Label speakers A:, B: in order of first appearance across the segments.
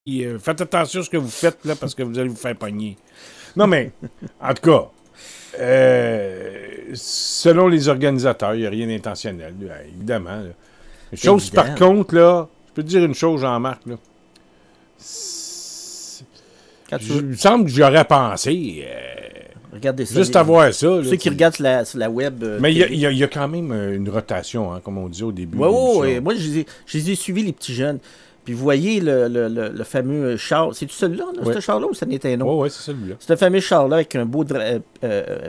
A: Faites attention à ce que vous faites, là, parce que vous allez vous faire pogner. Non, mais, en tout cas, selon les organisateurs, il n'y a rien d'intentionnel, évidemment. Là. Une chose,
B: évident.
A: par contre, là, je peux te dire une chose, Jean-Marc, là. Il me semble que j'aurais pensé.
B: Regardez ça.
A: Juste à voir ça. Là,
B: ceux qui regardent sur la web.
A: Mais il y a quand même une rotation, hein, comme on dit au début.
B: Oui. Moi, je les ai suivis, les petits jeunes. Puis vous voyez le fameux char. C'est-tu celui-là,
A: Ouais.
B: ce char-là, ou ça n'était un autre?
A: Oui, c'est celui-là.
B: C'est un fameux char-là avec un beau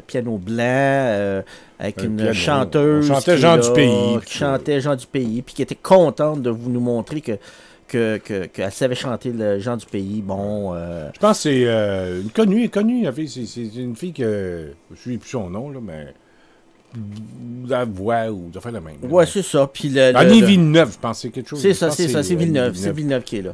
B: piano blanc, avec une
A: piano.
B: chanteuse.
A: On chantait
B: qui
A: Jean
B: est
A: du
B: là,
A: Pays.
B: Qui chantait Jean du Pays, puis qui était contente de vous nous montrer qu'elle savait chanter le Jean du Pays. Bon.
A: Je pense que c'est une connue. C'est une fille que. Je ne sais plus son nom, là, mais. La voix ou de faire la même.
B: Ouais, c'est ça. Puis
A: Annie Villeneuve, je pense que c'est quelque chose.
B: C'est ça. C'est Villeneuve. C'est Villeneuve qui est là.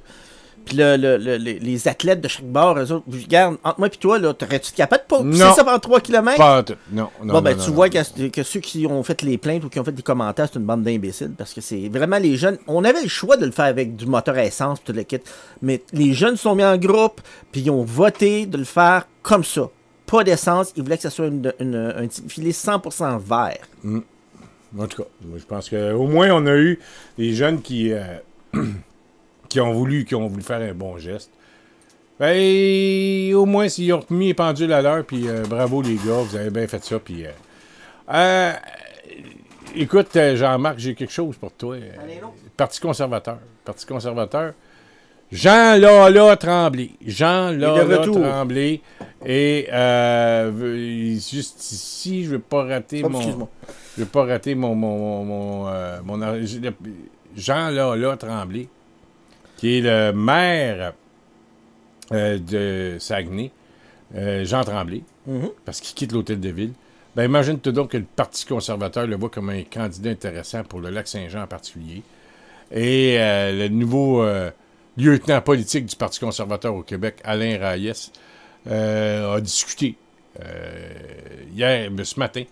B: Puis les athlètes de chaque bord, eux autres, regarde, entre moi et toi, là, t'aurais-tu été capable de pousser ça pendant 3 km?
A: Pas tout. Non.
B: Bon, ben, tu vois que ceux qui ont fait les plaintes ou qui ont fait des commentaires, c'est une bande d'imbéciles, parce que c'est vraiment les jeunes. On avait le choix de le faire avec du moteur à essence, tout le kit, mais les jeunes se sont mis en groupe, puis ils ont voté de le faire comme ça. Pas d'essence, ils voulaient que ce soit un filet 100% vert.
A: En tout cas, je pense qu'au moins, on a eu des jeunes qui ont voulu faire un bon geste. Ben, au moins, s'ils ont mis les pendules à l'heure, puis bravo les gars, vous avez bien fait ça. Puis, écoute, Jean-Marc, j'ai quelque chose pour toi. Parti conservateur. Jean-Lala Tremblay. Jean-Lala Tremblay. Et juste ici, je ne veux pas rater Je veux pas rater Jean-Lala Tremblay, qui est le maire de Saguenay, Jean Tremblay, parce qu'il quitte l'hôtel de ville. Ben, imagine-toi donc que le Parti conservateur le voit comme un candidat intéressant pour le Lac-Saint-Jean en particulier. Et le nouveau lieutenant politique du Parti conservateur au Québec, Alain Reyes, a discuté ce matin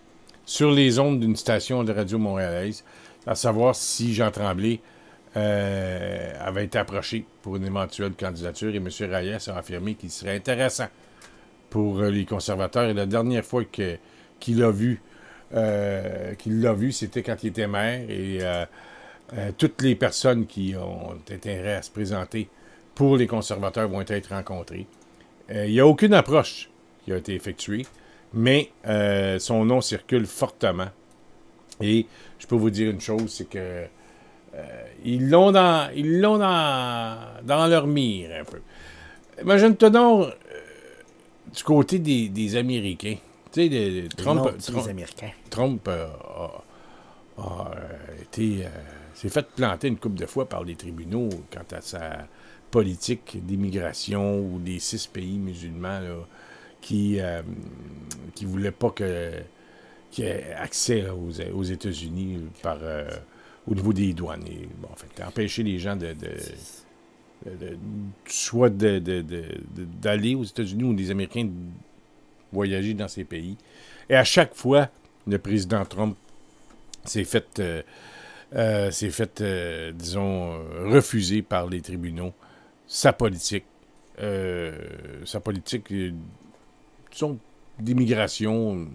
A: sur les ondes d'une station de radio montréalaise, à savoir si Jean Tremblay avait été approché pour une éventuelle candidature, et M. Reyes a affirmé qu'il serait intéressant pour les conservateurs. Et la dernière fois qu'il l'a vu, c'était quand il était maire, et toutes les personnes qui ont intérêt à se présenter pour les conservateurs vont être rencontrées. Il n'y a aucune approche qui a été effectuée, mais son nom circule fortement. Et je peux vous dire une chose, c'est que ils l'ont dans leur mire un peu. Imagine-toi donc du côté des Américains. Tu sais, Trump s'est fait planter une couple de fois par les tribunaux quant à sa politique d'immigration ou des 6 pays musulmans là, qui voulaient pas qu'il y ait accès là, aux États-Unis au niveau des douanes. Et, bon, fait, empêcher les gens soit d'aller aux États-Unis ou des Américains de voyager dans ces pays. Et à chaque fois, le président Trump s'est fait refuser par les tribunaux sa politique disons, d'immigration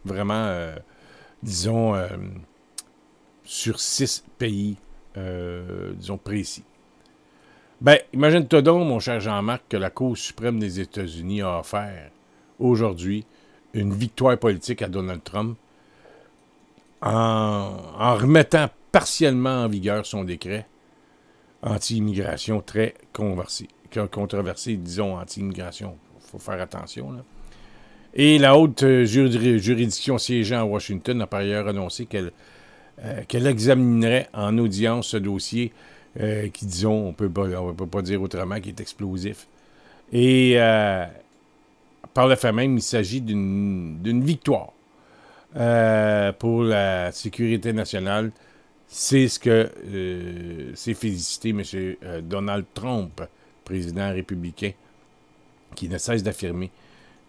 A: vraiment, sur 6 pays, disons, précis. Ben, imagine-toi donc, mon cher Jean-Marc, que la Cour suprême des États-Unis a offert aujourd'hui une victoire politique à Donald Trump en remettant partiellement en vigueur son décret anti-immigration très controversé, disons, anti-immigration. Il faut faire attention, là. Et la haute juridiction siégeant à Washington a par ailleurs annoncé qu'elle examinerait en audience ce dossier qui, disons, on peut pas dire autrement, qui est explosif. Et par le fait même, il s'agit d'une victoire pour la sécurité nationale. C'est ce que s'est félicité M. Donald Trump, président républicain, qui ne cesse d'affirmer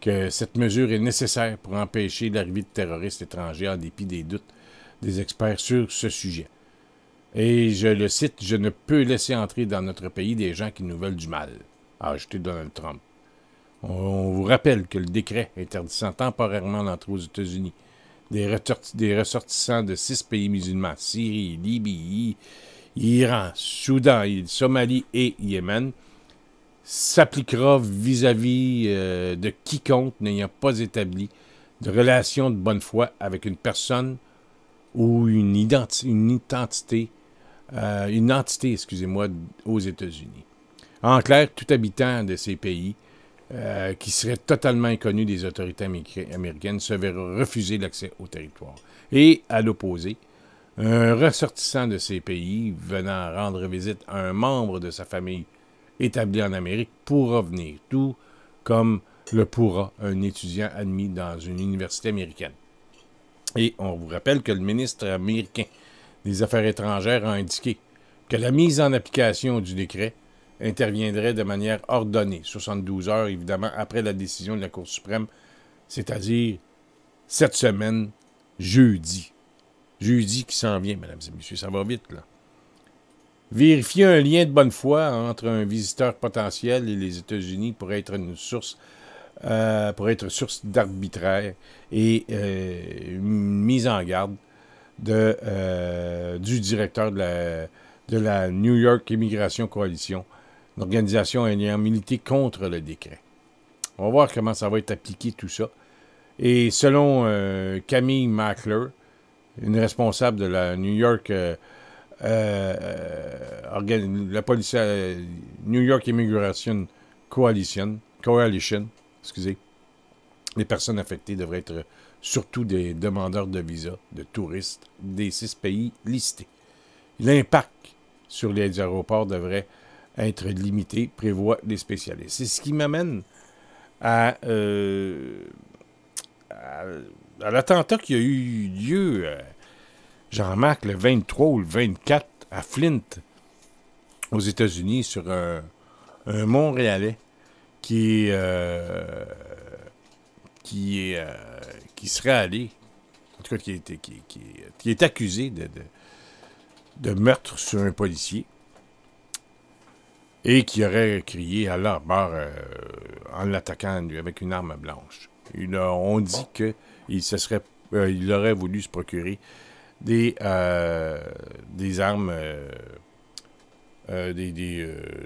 A: que cette mesure est nécessaire pour empêcher l'arrivée de terroristes étrangers en dépit des doutes des experts sur ce sujet. Et je le cite, « Je ne peux laisser entrer dans notre pays des gens qui nous veulent du mal », a ajouté Donald Trump. On vous rappelle que le décret interdisant temporairement l'entrée aux États-Unis des ressortissants de 6 pays musulmans, Syrie, Libye, Iran, Soudan, Somalie et Yémen, s'appliquera vis-à-vis de quiconque n'ayant pas établi de relation de bonne foi avec une personne ou une entité, excusez-moi, aux États-Unis. En clair, tout habitant de ces pays qui serait totalement inconnu des autorités américaines se verra refuser l'accès au territoire. Et, à l'opposé, un ressortissant de ces pays venant rendre visite à un membre de sa famille établi en Amérique pourra venir, tout comme le pourra un étudiant admis dans une université américaine. Et on vous rappelle que le ministre américain des Affaires étrangères a indiqué que la mise en application du décret interviendrait de manière ordonnée, 72 heures évidemment après la décision de la Cour suprême, c'est-à-dire cette semaine, jeudi. Jeudi qui s'en vient, mesdames et messieurs, ça va vite là. Vérifier un lien de bonne foi entre un visiteur potentiel et les États-Unis pourrait être une source d'arbitraire et une mise en garde du directeur de la New York Immigration Coalition, une organisation ayant milité contre le décret. On va voir comment ça va être appliqué tout ça. Et selon Camille Mackler, une responsable de la New York New York Immigration Coalition, excusez, les personnes affectées devraient être surtout des demandeurs de visa, de touristes des 6 pays listés. L'impact sur les aéroports devrait être limité, prévoient les spécialistes. C'est ce qui m'amène à l'attentat qui a eu lieu, Jean-Marc, le 23 ou le 24 à Flint, aux États-Unis, sur un Montréalais qui serait allé, en tout cas qui est accusé de meurtre sur un policier et qui aurait crié à leur mort en l'attaquant avec une arme blanche. On dit qu'il aurait voulu se procurer des armes,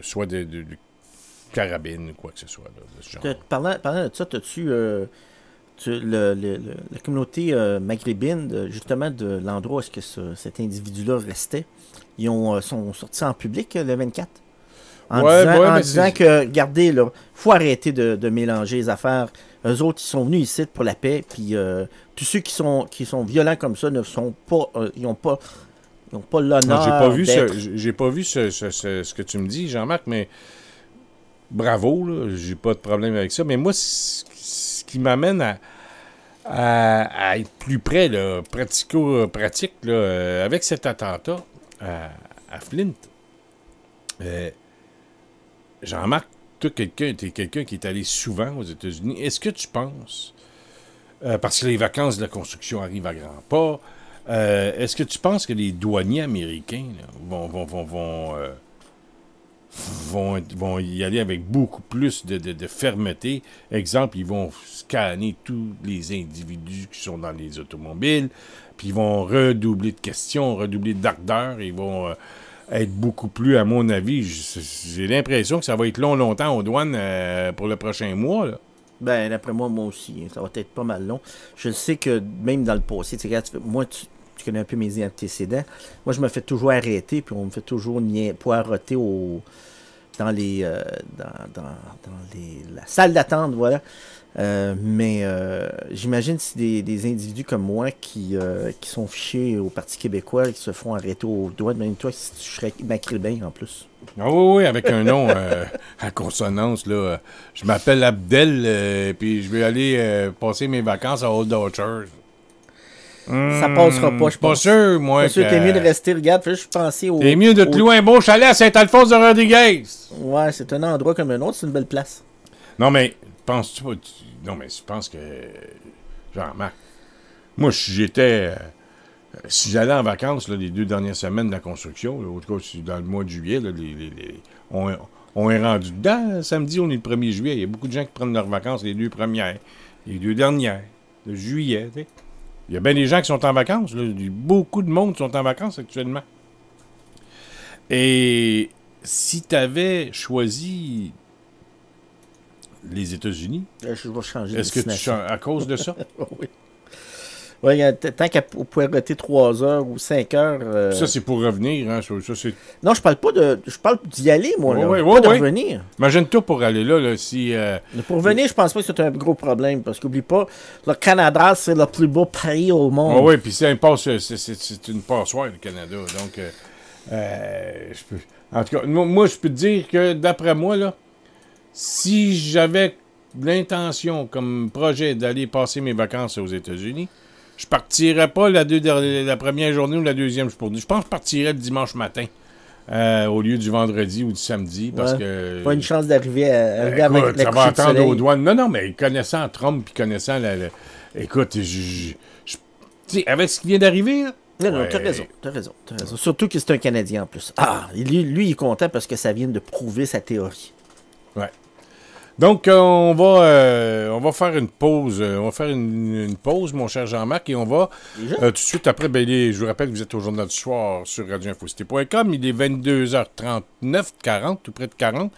A: soit de carabines ou quoi que ce soit. Là, de ce genre.
B: Parlant de ça, as-tu la communauté maghrébine, justement, de l'endroit où est-ce que cet individu-là restait, ils sont sortis en public le 24 en disant que, regardez, il faut arrêter de mélanger les affaires. Eux autres, ils sont venus ici pour la paix, puis tous ceux qui sont violents comme ça ne sont pas, ils n'ont pas l'honneur.
A: J'ai pas vu ce que tu me dis, Jean-Marc, mais bravo, là, j'ai pas de problème avec ça. Mais moi, ce qui m'amène à être plus près, là, pratico-pratique, là, avec cet attentat à Flint, Jean-Marc, toi, t'es quelqu'un qui est allé souvent aux États-Unis. Est-ce que tu penses, parce que les vacances de la construction arrivent à grands pas, est-ce que tu penses que les douaniers américains là, vont y aller avec beaucoup plus de fermeté? Exemple, ils vont scanner tous les individus qui sont dans les automobiles, puis ils vont redoubler de questions, redoubler d'ardeur, ils vont être beaucoup plus, à mon avis, j'ai l'impression que ça va être longtemps aux douanes pour le prochain mois, là.
B: Ben, d'après moi aussi, ça va être pas mal long. Je sais que même dans le passé, tu connais un peu mes antécédents. Moi, je me fais toujours arrêter, puis on me fait toujours poireauter dans la salle d'attente, voilà. Mais j'imagine si des individus comme moi qui sont fichés au Parti québécois, qui se font arrêter aux douanes, même toi, si tu serais maghrébin en plus.
A: Ah oui, avec un nom à consonance, là. Je m'appelle Abdel, puis je vais aller passer mes vacances à Old Orchard.
B: Ça passera pas, je pense.
A: Pas sûr, moi.
B: Pas sûr, t'es mieux de rester, regarde, fais juste penser au...
A: T'es mieux de te louer un beau chalet à Saint-Alphonse de Rodriguez.
B: Ouais, c'est un endroit comme un autre, c'est une belle place.
A: Non, mais, penses-tu pas... Non, mais je pense que... Jean-Marc, moi, j'étais Si j'allais en vacances, là, les 2 dernières semaines de la construction, là, en tout cas, dans le mois de juillet, là, on est rendu dedans. Samedi, on est le 1er juillet. Il y a beaucoup de gens qui prennent leurs vacances les 2 premières, les 2 dernières de juillet. T'sais. Il y a bien des gens qui sont en vacances. Là. Beaucoup de monde sont en vacances actuellement. Et si tu avais choisi les États-Unis,
B: je vais changer
A: est-ce que tu changes à cause de ça?
B: Oui. Oui, tant qu'on pourrait rester 3 heures ou 5 heures.
A: Ça, c'est pour revenir. Hein, ça, c'est...
B: Non, je parle pas de. Je parle d'y aller, moi.
A: Oui,
B: pas de revenir.
A: Imagine-toi pour aller là, si.
B: Pour revenir, je pense pas que c'est un gros problème. Parce qu'oublie pas, le Canada, c'est le plus beau pays au monde.
A: Oui, puis c'est une passoire, le Canada. Donc, je peux. En tout cas, moi, je peux te dire que, d'après moi, là, si j'avais l'intention comme projet d'aller passer mes vacances aux États-Unis, je partirais pas la première journée ou la deuxième journée. Je pense que je partirais le dimanche matin au lieu du vendredi ou du samedi parce que...
B: Pas une chance d'arriver avec la
A: ça va attendre aux douanes. Non, mais connaissant Trump puis connaissant écoute, avec ce qui vient d'arriver... Là,
B: non, t'as raison. Surtout que c'est un Canadien en plus. Lui, il est content parce que ça vient de prouver sa théorie.
A: Ouais. Donc, on va faire une pause. On va faire une pause, mon cher Jean-Marc, et on va tout de suite après, je vous rappelle que vous êtes au Journal du Soir sur radioinfocité.com. Il est 22h39, 40, tout près de 40.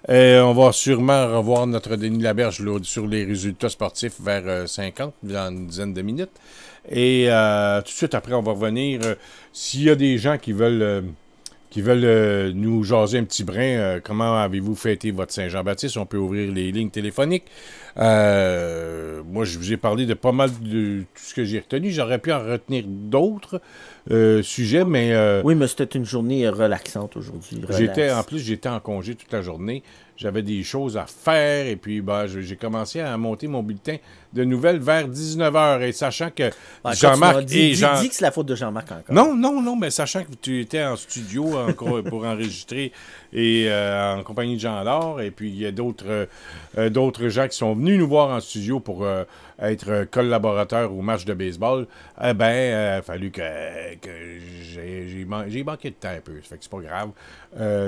A: On va sûrement revoir notre Denis Laberge là, sur les résultats sportifs vers 50, dans une dizaine de minutes. Et tout de suite après, on va revenir. S'il y a des gens qui veulent nous jaser un petit brin, comment avez-vous fêté votre Saint-Jean-Baptiste? On peut ouvrir les lignes téléphoniques. Moi, je vous ai parlé de pas mal de tout ce que j'ai retenu. J'aurais pu en retenir d'autres sujets, mais...
B: Oui, mais c'était une journée relaxante aujourd'hui.
A: J'étais en congé toute la journée. J'avais des choses à faire et puis j'ai commencé à monter mon bulletin de nouvelles vers 19h. Et sachant que Jean-Marc et Jean...
B: Dis que c'est la faute de Jean-Marc encore.
A: Non, mais sachant que tu étais en studio pour enregistrer et en compagnie de Jean-Laure, et puis il y a d'autres gens qui sont venus nous voir en studio pour être collaborateurs au match de baseball, il a fallu que j'ai manqué de temps un peu. Ça fait que c'est pas grave.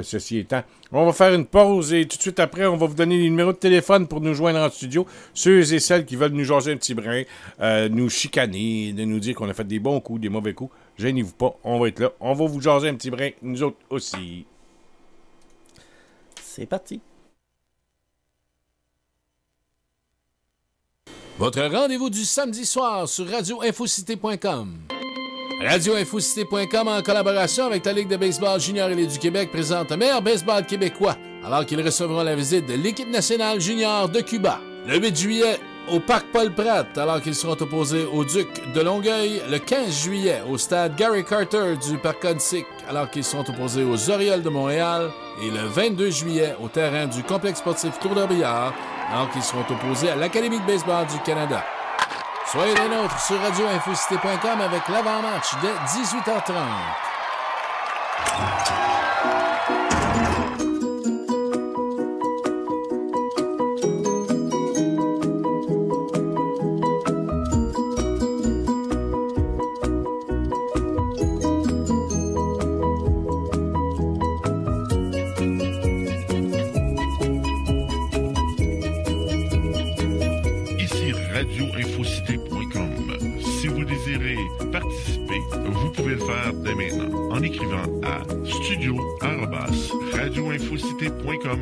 A: Ceci étant, on va faire une pause et tout de suite après, on va vous donner les numéros de téléphone pour nous joindre en studio. Ceux et celles qui veulent nous jaser un petit brin, nous chicaner, de nous dire qu'on a fait des bons coups, des mauvais coups, gênez-vous pas, on va être là. On va vous jaser un petit brin, nous autres aussi.
B: C'est parti.
C: Votre rendez-vous du samedi soir sur radioinfocité.com. Radioinfocité.com, en collaboration avec la Ligue de baseball junior et du Québec, présente le meilleur baseball québécois, alors qu'ils recevront la visite de l'équipe nationale junior de Cuba. Le 8 juillet, au Parc Paul-Pratt, alors qu'ils seront opposés aux Ducs de Longueuil. Le 15 juillet, au stade Gary Carter du Parc Huntsic, alors qu'ils seront opposés aux Orioles de Montréal. Et le 22 juillet, au terrain du complexe sportif Tour-de-Billard, alors qu'ils seront opposés à l'Académie de baseball du Canada. Soyez des nôtres sur radioinfocité.com avec l'avant-match dès 18h30.
D: Vous pouvez le faire dès maintenant en écrivant à studio@radioinfocité.com.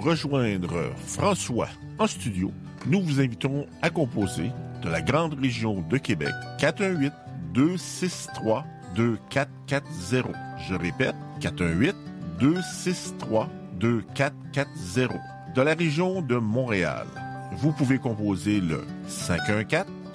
D: Rejoindre François en studio, nous vous invitons à composer de la grande région de Québec 418-263-2440. Je répète, 418-263-2440. De la région de Montréal, vous pouvez composer le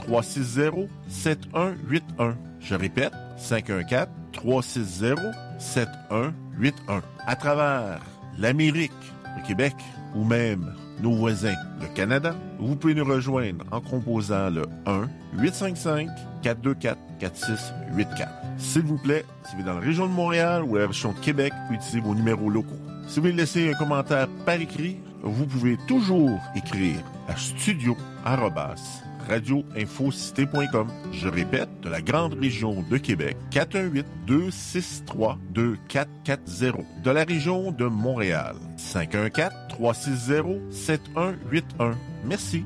D: 514-360-7181. Je répète, 514-360-7181. À travers l'Amérique, le Québec ou même nos voisins, le Canada, vous pouvez nous rejoindre en composant le 1-855-424-4684. S'il vous plaît, si vous êtes dans la région de Montréal ou la région de Québec, utilisez vos numéros locaux. Si vous voulez laisser un commentaire par écrit, vous pouvez toujours écrire à studio@radioinfocité.com. Je répète, de la grande région de Québec, 418-263-2440. De la région de Montréal, 514-360-7181. Merci.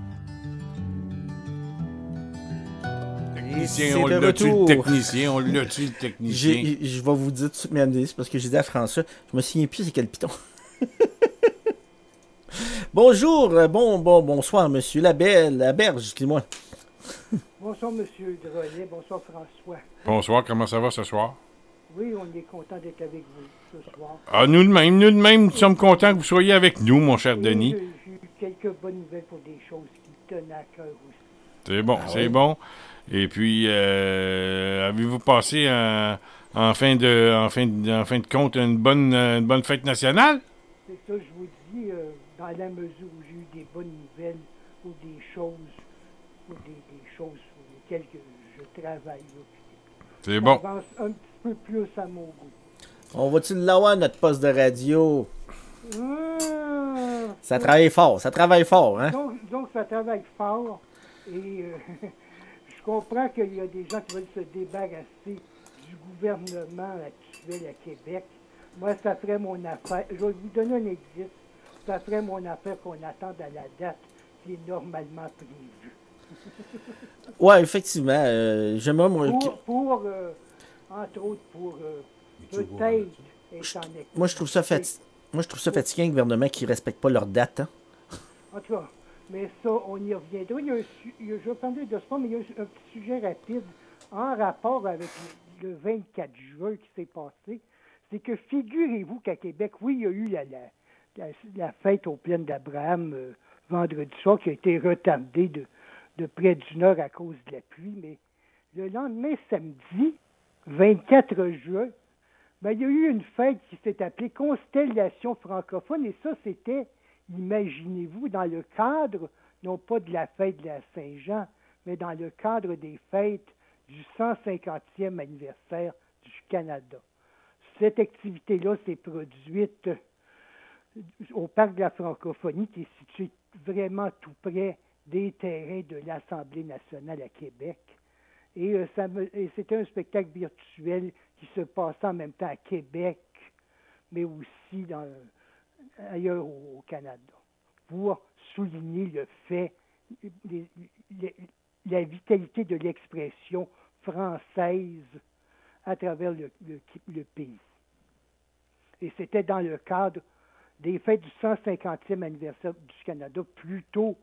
A: Technicien, on l'a tué le technicien, on l'a tué le technicien.
B: Je vais vous dire tout de suite, mesdames et messieurs, parce que j'ai dit à François, je me souviens plus c'est quel piton. Bonjour, bonsoir, monsieur Laberge, excusez-moi.
E: Bonsoir, monsieur Drolet, bonsoir, François.
A: Bonsoir, comment ça va ce soir?
E: Oui, on est content d'être avec vous ce soir.
A: Ah, nous de même, nous sommes contents que vous soyez avec nous, mon cher Denis.
E: J'ai eu quelques bonnes nouvelles pour des choses qui me tenaient à cœur aussi.
A: C'est bon, c'est bon. Et puis, avez-vous passé en fin de compte une bonne fête nationale?
E: C'est ça, je vous dis, dans la mesure où j'ai eu des bonnes nouvelles ou des choses sur lesquelles je travaille.
A: C'est bon.
E: Ça avance un petit peu plus à mon goût.
B: On va-tu l'avoir, notre poste de radio? Ça travaille fort, hein?
E: Donc ça travaille fort et je comprends qu'il y a des gens qui veulent se débarrasser du gouvernement actuel à Québec. Moi, ça ferait mon affaire. Je vais vous donner un exemple. Ça ferait mon affaire qu'on attende à la date qui est normalement prévue.
B: Ouais, effectivement. J'aimerais
E: entre autres, pour peut-être être en école.
B: Moi, je trouve ça fatigant, un gouvernement qui ne respecte pas leur date. Hein?
E: En tout cas, mais ça, on y reviendra. Je vais parler de ça, mais il y a un petit sujet rapide en rapport avec le 24 juin qui s'est passé. C'est que figurez-vous qu'à Québec, oui, il y a eu la fête aux plaines d'Abraham vendredi soir qui a été retardée de près d'une heure à cause de la pluie, mais le lendemain, samedi, 24 juin, ben, il y a eu une fête qui s'est appelée Constellation francophone, et ça, c'était, imaginez-vous, dans le cadre, non pas de la fête de la Saint-Jean, mais dans le cadre des fêtes du 150e anniversaire du Canada. Cette activité-là s'est produite au Parc de la Francophonie, qui est situé vraiment tout près des terrains de l'Assemblée nationale à Québec. Et c'était un spectacle virtuel qui se passait en même temps à Québec, mais aussi ailleurs au Canada, pour souligner le fait, la vitalité de l'expression française à travers le pays. Et c'était dans le cadre des fêtes du 150e anniversaire du Canada, plutôt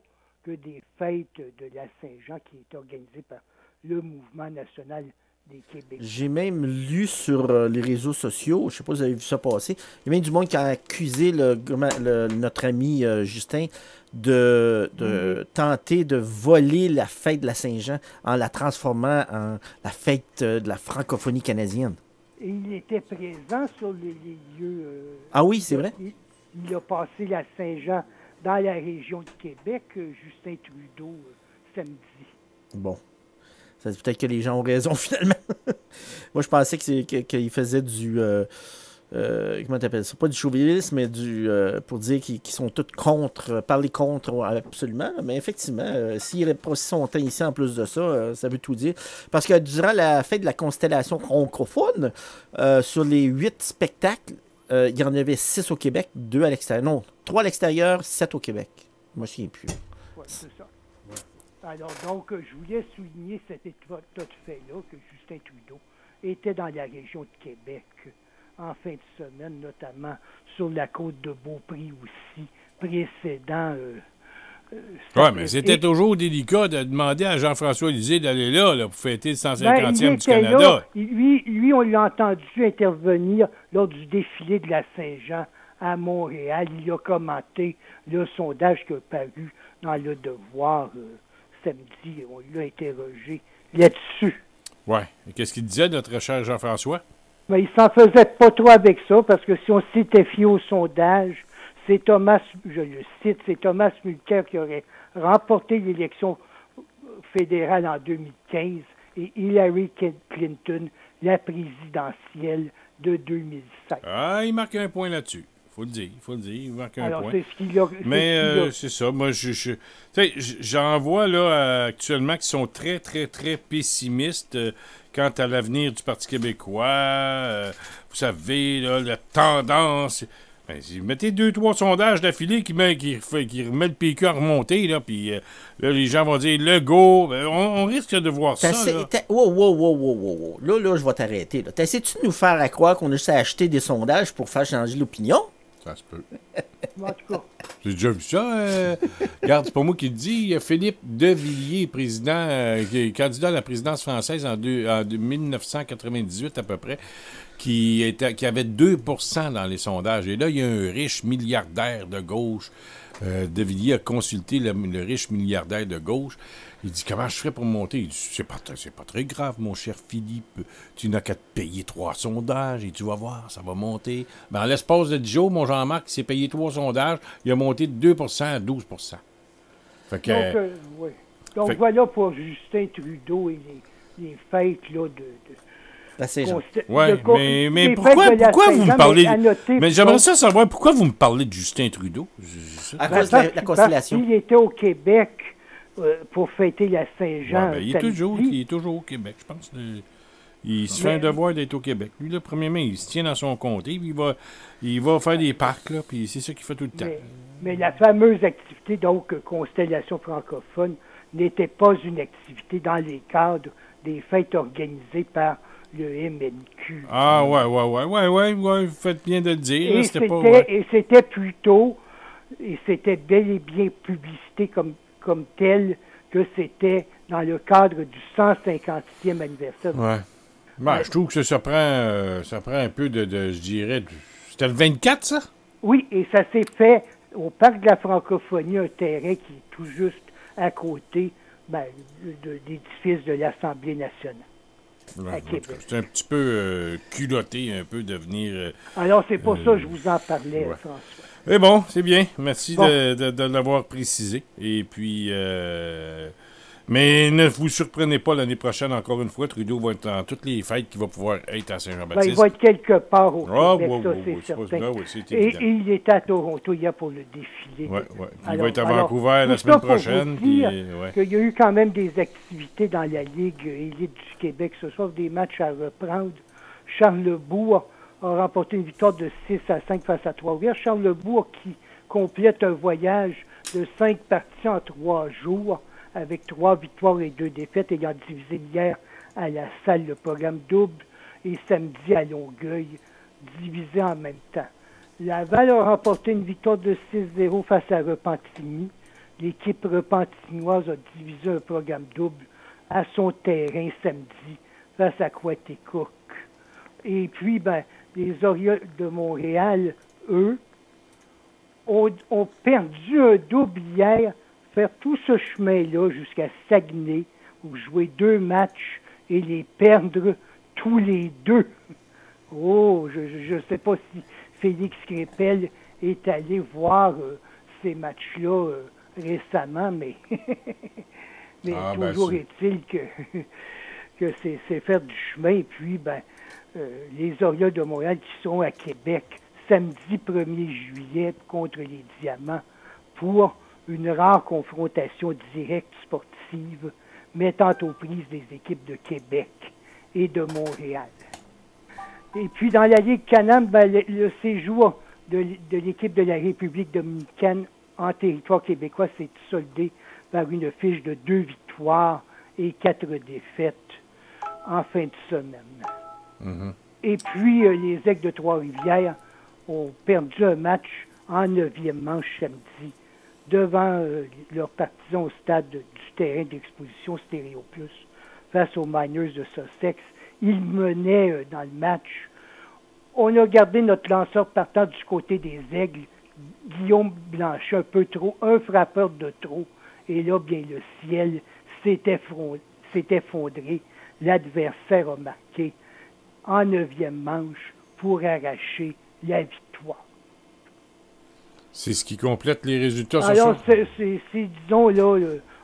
E: que des fêtes de la Saint-Jean qui est organisée par le Mouvement national des Québécois.
B: J'ai même lu sur les réseaux sociaux, je ne sais pas si vous avez vu ça passer, il y a même du monde qui a accusé notre ami Justin de tenter de voler la fête de la Saint-Jean en la transformant en la fête de la francophonie canadienne.
E: Et il était présent sur les lieux.
B: Ah oui, c'est vrai?
E: Il a passé la Saint-Jean dans la région de Québec, Justin Trudeau, samedi.
B: Bon. Peut-être que les gens ont raison, finalement. Moi, je pensais qu'il faisait du... comment t'appelles ça? Pas du chauvinisme, mais pour dire qu'ils sont tous contre, parler contre, absolument. Mais effectivement, s'il avait passé son temps ici en plus de ça, ça veut tout dire. Parce que durant la fête de la constellation francophone, sur les 8 spectacles, il y en avait 6 au Québec, 2 à l'extérieur. Non, 3 à l'extérieur, 7 au Québec. Moi, je ne souviens plus.
E: Oui, c'est ça. Alors, donc, je voulais souligner cet fait-là que Justin Trudeau était dans la région de Québec en fin de semaine, notamment sur la côte de Beaupré aussi, précédent.
A: Oui, mais c'était toujours délicat de demander à Jean-François Lisée d'aller là pour fêter le 150e du Canada.
E: Là, lui, on l'a entendu intervenir lors du défilé de la Saint-Jean à Montréal. Il a commenté le sondage qui a paru dans Le Devoir samedi. On l'a interrogé là-dessus.
A: Oui. Et qu'est-ce qu'il disait, notre cher Jean-François?
E: Mais il s'en faisait pas trop avec ça, parce que si on s'était fié au sondage, c'est Thomas, je le cite, c'est Thomas Mulcair qui aurait remporté l'élection fédérale en 2015 et Hillary Clinton la présidentielle de 2016.
A: Ah, il marque un point là-dessus. Faut le dire, il marque un
E: Alors,
A: point.
E: c'est ce qu'il a.
A: Mais c'est ça, moi, tu sais, j'en vois là actuellement qui sont très, très, très pessimistes quant à l'avenir du Parti québécois. Vous savez, là, la tendance... Ben, si vous mettez 2-3 sondages d'affilée qui remet le PQ à remonter, là, puis là, les gens vont dire le go. Ben, on risque de voir ça. Là.
B: Wow. Là, je vais t'arrêter. T'essaies-tu de nous faire à croire qu'on a juste à acheter des sondages pour faire changer l'opinion?
A: Ça se peut.
E: En tout cas.
A: J'ai déjà vu ça. Regarde, c'est pas moi qui le dis. Il y a Philippe Devilliers, président, qui est candidat à la présidence française en 1998 à peu près, qui avait 2% dans les sondages. Et là, il y a un riche milliardaire de gauche. Devilliers a consulté le riche milliardaire de gauche. Il dit, comment je ferais pour monter? Il dit, c'est pas très grave, mon cher Philippe. Tu n'as qu'à te payer 3 sondages et tu vas voir, ça va monter. Ben, en l'espace de 10 jours, mon Jean-Marc s'est payé 3 sondages. Il a monté de 2% à 12%. Fait que,
E: Donc, oui. Donc, voilà pour Justin Trudeau et les fêtes là,
A: mais pourquoi vous me parlez... Mais j'aimerais ça savoir pourquoi vous me parlez de Justin Trudeau.
B: À cause de la conciliation.
E: Il était au Québec pour fêter la Saint-Jean.
A: Ouais, il est toujours au Québec, je pense. Il se fait un devoir d'être au Québec. Lui, le premier mai, il se tient dans son comté, puis il va faire des parcs, là, puis c'est ça qu'il fait tout le temps.
E: Mais la fameuse activité, donc, Constellation francophone, n'était pas une activité dans les cadres des fêtes organisées par le MNQ.
A: Ah, ouais, vous faites bien de le dire.
E: Et c'était plutôt, et c'était bel et bien publicité comme tel, que c'était dans le cadre du 150e anniversaire.
A: Ouais. Ben, je trouve que ça prend un peu je dirais, c'était le 24, ça?
E: Oui, et ça s'est fait au Parc de la Francophonie, un terrain qui est tout juste à côté de l'édifice de l'Assemblée nationale.
A: Ouais, c'est un petit peu culotté, un peu de venir...
E: Alors, c'est pour ça que je vous en parlais,
A: ouais.
E: François.
A: Mais bon, c'est bien. Merci de l'avoir précisé. Et puis... mais ne vous surprenez pas l'année prochaine, encore une fois, Trudeau va être dans toutes les fêtes qu'il va pouvoir être à Saint-Jean-Baptiste.
E: Il va être quelque part au Québec, c'est certain. Et il est à Toronto hier pour le défilé.
A: Ouais. Il va être à Vancouver la semaine prochaine.
E: Il y a eu quand même des activités dans la Ligue élite du Québec ce soir, des matchs à reprendre. Charlebourg a remporté une victoire de 6-5 face à Trois-Rivières. Charlebourg qui complète un voyage de 5 parties en 3 jours, avec 3 victoires et 2 défaites, ayant divisé hier à la salle le programme double et samedi à Longueuil, divisé en même temps. Laval a remporté une victoire de 6-0 face à Repentigny. L'équipe repentinoise a divisé un programme double à son terrain samedi face à Quaticook. Et puis, les Orioles de Montréal, eux, ont perdu un double hier, faire tout ce chemin-là jusqu'à Saguenay, où jouer 2 matchs et les perdre tous les 2. Oh, je ne sais pas si Félix Crépel est allé voir ces matchs-là récemment, mais, toujours est-il que c'est faire du chemin. Et puis, les Orioles de Montréal qui sont à Québec samedi 1er juillet contre les Diamants pour une rare confrontation directe sportive mettant aux prises des équipes de Québec et de Montréal. Et puis dans la Ligue Can-Am, le séjour de l'équipe de la République dominicaine en territoire québécois s'est soldé par une fiche de 2 victoires et 4 défaites en fin de semaine. Mm-hmm. Et puis les Aigles de Trois-Rivières ont perdu un match en 9e manche samedi devant leurs partisans au stade du terrain d'exposition Stéréo Plus face aux Miners de Sussex. Ils menaient dans le match. On a gardé notre lanceur partant du côté des Aigles, Guillaume Blanchet, un peu trop, un frappeur de trop. Et là, bien, le ciel s'est effondré. L'adversaire a marqué en 9e manche pour arracher la victoire.
A: C'est ce qui complète les résultats ce
E: Alors,
A: soir.
E: c'est disons, là,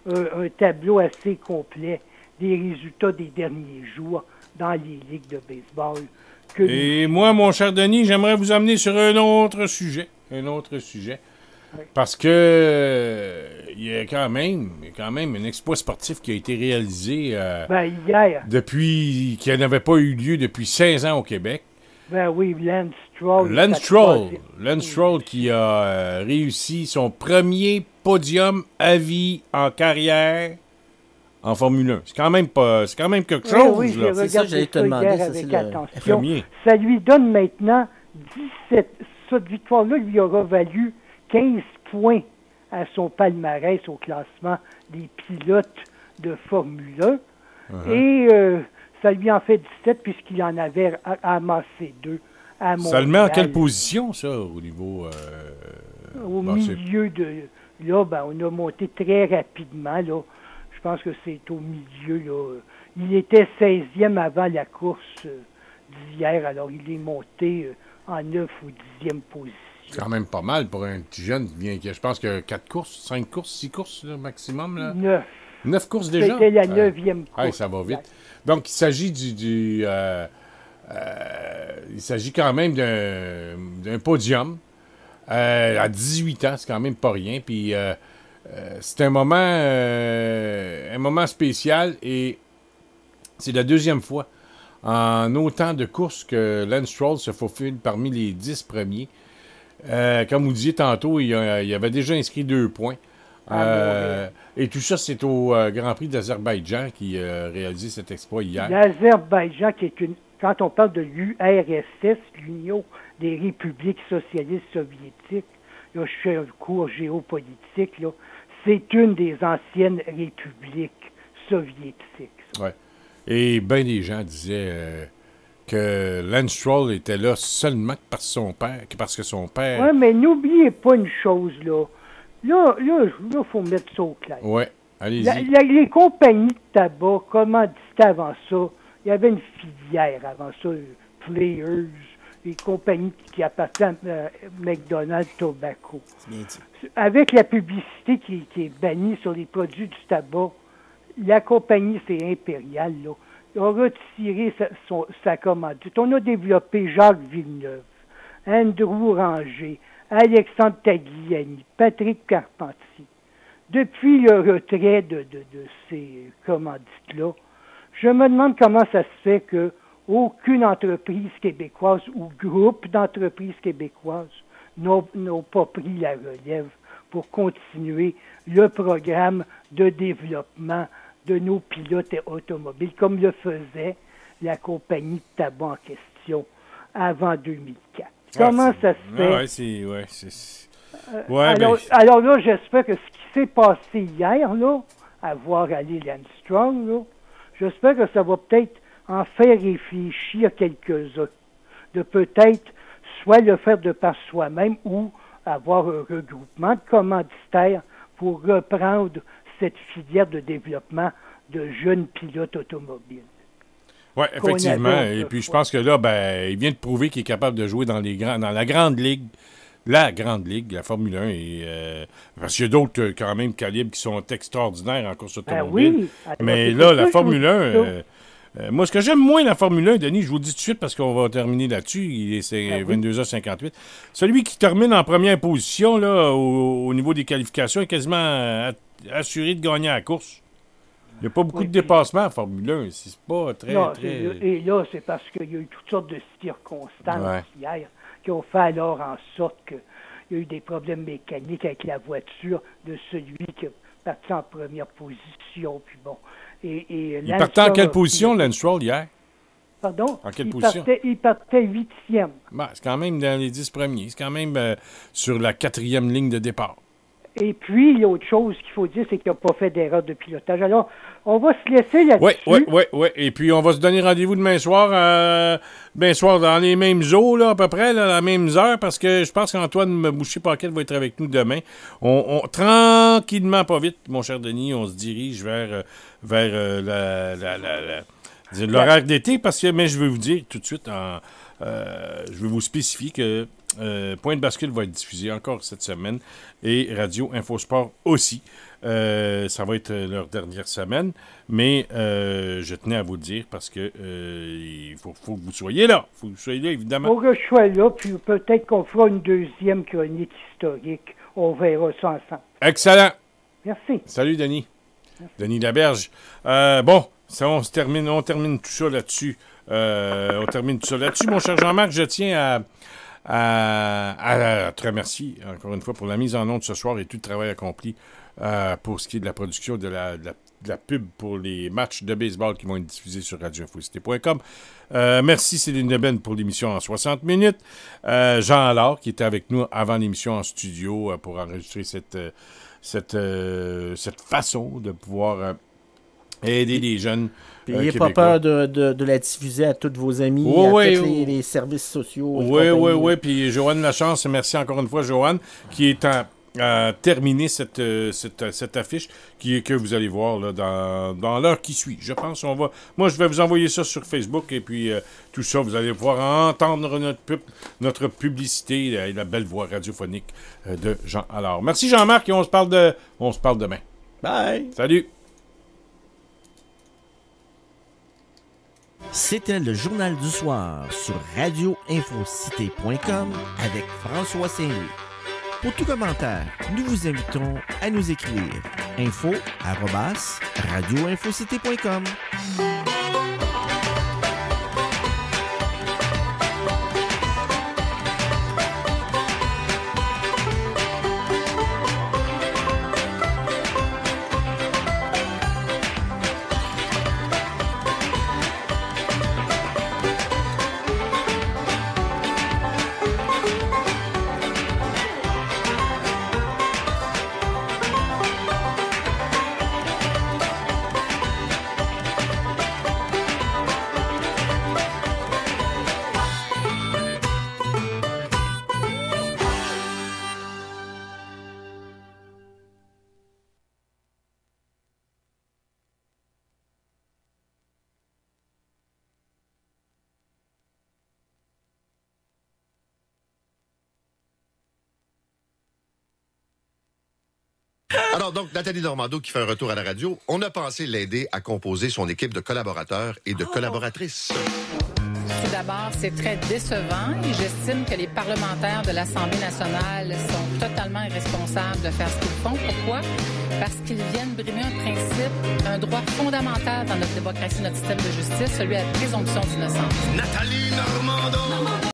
E: un tableau assez complet des résultats des derniers jours dans les ligues de baseball.
A: Et moi, mon cher Denis, j'aimerais vous amener sur un autre sujet. Un autre sujet.
E: Oui.
A: Parce que il y a quand même un exploit sportif qui a été réalisé
E: Hier,
A: qui n'avait pas eu lieu depuis 16 ans au Québec.
E: ben oui, Lance Stroll.
A: Lance Stroll qui a réussi son premier podium à vie en carrière en Formule 1. C'est quand même quelque chose,
E: Oui,
A: là.
E: j'ai
B: C'est ça,
E: regardé
B: j'allais te
E: ça
B: demander,
E: hier
B: ça,
E: avec
B: c'est le
E: attention.
A: premier.
E: Ça lui donne maintenant 17. Cette victoire-là lui aura valu 15 points à son palmarès au classement des pilotes de Formule 1.
A: Uh-huh.
E: Et ça lui en fait 17 puisqu'il en avait amassé 2 à Montréal.
A: Ça le met en quelle position, ça, au niveau...
E: Au
A: bon, c'est-
E: milieu de... Là, ben, on a monté très rapidement, là. Je pense que c'est au milieu, là. Il était 16e avant la course d'hier, alors il est monté en 9 ou 10e position.
A: C'est quand même pas mal pour un petit jeune qui je pense que 4 courses, 5 courses, 6 courses là, maximum. Là.
E: 9.
A: 9 courses déjà?
E: C'était la 9e course.
A: Ouais, ça va vite. Donc, il s'agit il s'agit quand même d'un podium à 18 ans. C'est quand même pas rien. Puis, c'est un moment spécial et c'est la deuxième fois en autant de courses que Lance Stroll se faufile parmi les 10 premiers. Comme vous disiez tantôt, il avait déjà inscrit 2 points. Et tout ça, c'est au Grand Prix d'Azerbaïdjan qui a réalisé cet exploit hier.
E: L'Azerbaïdjan, qui est quand on parle de l'URSS, l'Union des républiques socialistes soviétiques, là, je fais un cours géopolitique, là, c'est une des anciennes républiques soviétiques.
A: Ouais. Et bien des gens disaient que Lance Stroll était là seulement parce que son père...
E: Oui, mais n'oubliez pas une chose, là. Là, faut mettre ça au clair.
A: Oui, allez-y.
E: Les compagnies de tabac commanditaient avant ça. Il y avait une filière avant ça, Players, les compagnies qui appartiennent à McDonald's Tobacco.
B: C'est bien dit.
E: Avec la publicité qui est bannie sur les produits du tabac, la compagnie, c'est Impérial, là, a retiré sa commandite. On a développé Jacques Villeneuve, Andrew Ranger, Alexandre Tagliani, Patrick Carpentier. Depuis le retrait de ces commandites-là, je me demande comment ça se fait que aucune entreprise québécoise ou groupe d'entreprises québécoises n'ont pas pris la relève pour continuer le programme de développement de nos pilotes automobiles, comme le faisait la compagnie de tabac en question avant 2004. Comment ça se fait? Alors là, j'espère que ce qui s'est passé hier, là, à voir aller Lance Stroll, là, j'espère que ça va peut-être en faire réfléchir quelques-uns. De peut-être soit le faire de par soi-même ou avoir un regroupement de commanditaires pour reprendre cette filière de développement de jeunes pilotes automobiles.
A: Oui, effectivement. Et puis, je pense que là, il vient de prouver qu'il est capable de jouer dans la grande ligue. La grande ligue, la Formule 1. Parce qu'il y a d'autres, quand même, calibres qui sont extraordinaires en course automobile.
E: Oui.
A: Mais là, la Formule 1... moi, ce que j'aime moins la Formule 1, Denis, je vous le dis tout de suite parce qu'on va terminer là-dessus, c'est 22h58. Celui qui termine en première position là, au niveau des qualifications est quasiment assuré de gagner la course. Il n'y a pas beaucoup de dépassements en Formule 1. C'est pas très...
E: Et là, c'est parce qu'il y a eu toutes sortes de circonstances hier qui ont fait alors en sorte qu'il y a eu des problèmes mécaniques avec la voiture de celui qui est parti en première position. Puis bon...
A: il partait en quelle position, Lance Stroll, hier?
E: Pardon?
A: En quelle position?
E: Il partait 8e.
A: C'est quand même dans les 10 premiers. C'est quand même sur la 4e ligne de départ.
E: Et puis, l'autre chose qu'il faut dire, c'est qu'il n'a pas fait d'erreur de pilotage. Alors, on va se laisser là-dessus.
A: Oui. Et puis, on va se donner rendez-vous demain soir dans les mêmes eaux, là, à peu près, là, à la même heure, parce que je pense qu'Antoine Boucher-Paquette va être avec nous demain. On tranquillement, pas vite, mon cher Denis, on se dirige vers C'est l'horaire d'été, mais je vais vous dire tout de suite, je vais vous spécifier que Point de bascule va être diffusé encore cette semaine et Radio Infosport aussi. Ça va être leur dernière semaine, mais je tenais à vous le dire parce que il faut que vous soyez là. Il faut que vous soyez là, évidemment.
E: Faut que je sois là, puis peut-être qu'on fera une deuxième chronique historique. On verra ça ensemble.
A: Excellent.
E: Merci.
A: Salut, Denis. Merci. Denis Laberge. Bon, ça, on termine tout ça là-dessus. Mon cher Jean-Marc, je tiens à te remercier encore une fois pour la mise en onde ce soir et tout le travail accompli pour ce qui est de la production de la pub pour les matchs de baseball qui vont être diffusés sur radioinfocité.com. Merci Céline Deben pour l'émission en 60 minutes. Jean Allard qui était avec nous avant l'émission en studio pour enregistrer cette façon de pouvoir aider les jeunes.
B: N'ayez pas peur de la diffuser à tous vos amis, les services sociaux.
A: Oui. Puis Joanne Lachance, merci encore une fois, Joanne, qui est terminé cette affiche que vous allez voir là, dans l'heure qui suit. Je pense moi, je vais vous envoyer ça sur Facebook et puis tout ça, vous allez pouvoir entendre notre publicité et la belle voix radiophonique de Jean Allard. Merci Jean-Marc et on se parle demain.
B: Bye!
A: Salut!
F: C'était le Journal du Soir sur radioinfocité.com avec François Saint-Louis. Pour tout commentaire, nous vous invitons à nous écrire info@radioinfocité.com.
G: Alors donc, Nathalie Normando qui fait un retour à la radio, on a pensé l'aider à composer son équipe de collaborateurs et de collaboratrices.
H: Tout d'abord, c'est très décevant et j'estime que les parlementaires de l'Assemblée nationale sont totalement irresponsables de faire ce qu'ils font. Pourquoi? Parce qu'ils viennent brimer un principe, un droit fondamental dans notre démocratie, notre système de justice, celui à la présomption d'innocence.
I: Nathalie Normando!